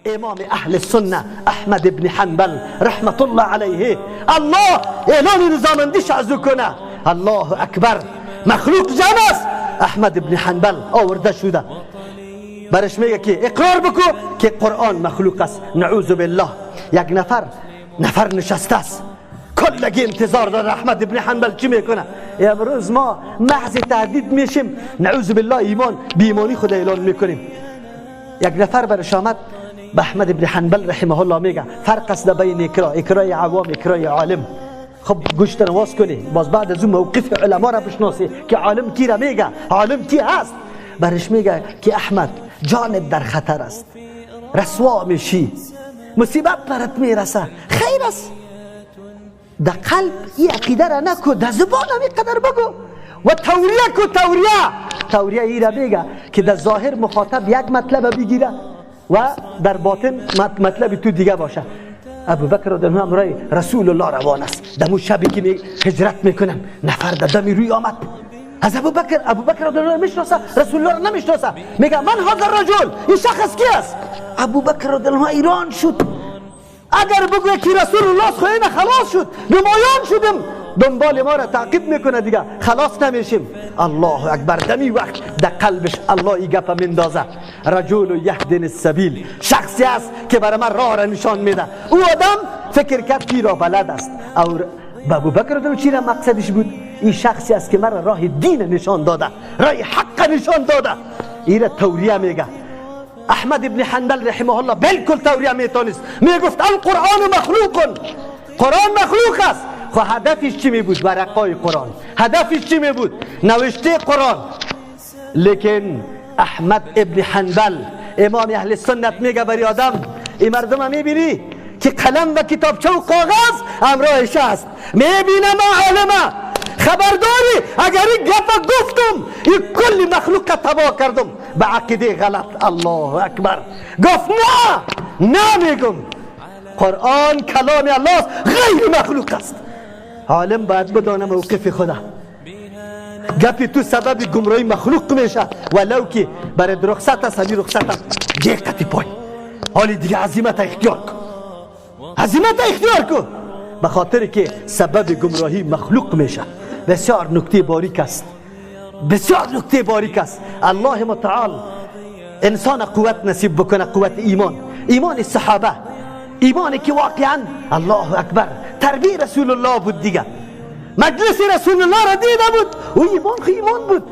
امام اهل السنه احمد بن حنبل رحمت الله علیه الله اعلان رضامندیش از او کنه. الله اکبر. مخلوق جمع است. احمد بن حنبل آورده شده برش میگه که اقرار بکو که قرآن مخلوق است. نعوذ بالله. یک نفر نشسته است کلگی انتظار داره احمد ابن حنبل چی میکنه. امروز ما محض تهدید میشیم، نعوذ بالله ایمان بیمانی خود اعلان میکنیم. یک نفر برش آمد به احمد ابن حنبل رحمه الله میگه فرق است بین اکرای عوام اکرای عالم. خب گوشت نواز کنی باز بعد از اون موقف علما را بشناسی که عالم کی را میگه، عالم کی هست. برش میگه که احمد جانت در خطر است، رسوا میشی، مصیبت برات میرسه. خیر است در قلب این عقیده را نکو، در زبان هم اینقدر بگو و توریه کو. توریه ای را میگه که در ظاهر مخاطب یک مطلب بگیره و در باطن مطلب تو دیگه باشه. ابو بکر رضی الله عنه امرای رسول الله روان است. دمو شبی که هجرت میکنن نفر در دمی روی آمد از ابو بکر رضی الله عنه میشناسه، رسول الله را نمیشناسه. میگه من هذا رجل، این شخص کی است؟ ابو بکر رضی الله عنه ایران شد. اگر بگوی که رسول الله خوین خلاص شد، نمایان شدم، دنبال ما را تعقیب میکنه دیگه خلاص نمیشیم. الله اکبر. دمی وقت در قلبش الله ای گپ مندازه. رجل یهدن السبیل، شخصی است که برای من راه را نشان میده. او آدم فکر کرد که راه بلد است. او ابو بکر رضی چی را مقصدش بود؟ این شخصی است که مرا راه دین نشان داده، راه حق نشان داده. این را توریه میگه. احمد ابن حنبل رحمه الله بالکل توریه میتونست، میگفت القرآن مخلوق، قرآن مخلوق است. خب هدفش چی می بود؟ ورقای قرآن. هدفش چی می بود؟ نوشته قرآن. لیکن احمد ابن حنبل امام اهل سنت میگه بری آدم، این مردم هم میبینی که قلم و کتابچه و کاغذ همراهش است، میبینم عالمه، خبرداری اگر این گفت گفتم این کلی مخلوق تباه کردم به عقیده غلط. الله اکبر. گفت نه میگم قرآن کلام الله است، غیر مخلوق است. عالم باید بدانه موقف خدا. گپی تو سبب گمراهی مخلوق میشه ولو که برای رخصت است، همین رخصت هم دقیقتی پای. حالی دیگه عزیمت اختیار کن، عزیمت اختیار کن، به خاطر که سبب گمراهی مخلوق میشه. بسیار نکته باریک است، بسیار نکته باریک است. الله متعال انسان قوت نصیب بکنه، قوت ایمان صحابه، ایمانی که واقعا الله اکبر تربیه رسول الله بود دیگه. مجلس رسول الله را دیده بود و ایمان بود.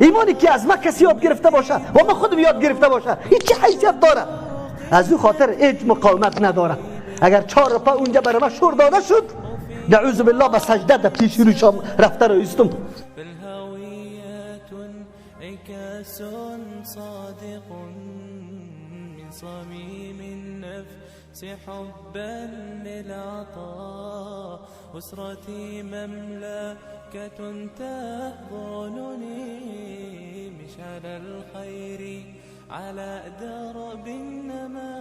ایمانی که از ما کسی یاد گرفته باشه و ما خودم یاد گرفته باشه. این چه حیثیت داره؟ از او خاطر هیچ مقاومت نداره. اگر 4 رفع اونجا برای ما شور داده شد، نعوذ بالله به سجده در پیش روشم رفته را ایستم. صميم النفس حبا للعطاء أسرتي مملكة تهضنني مشعل الخير على درب النما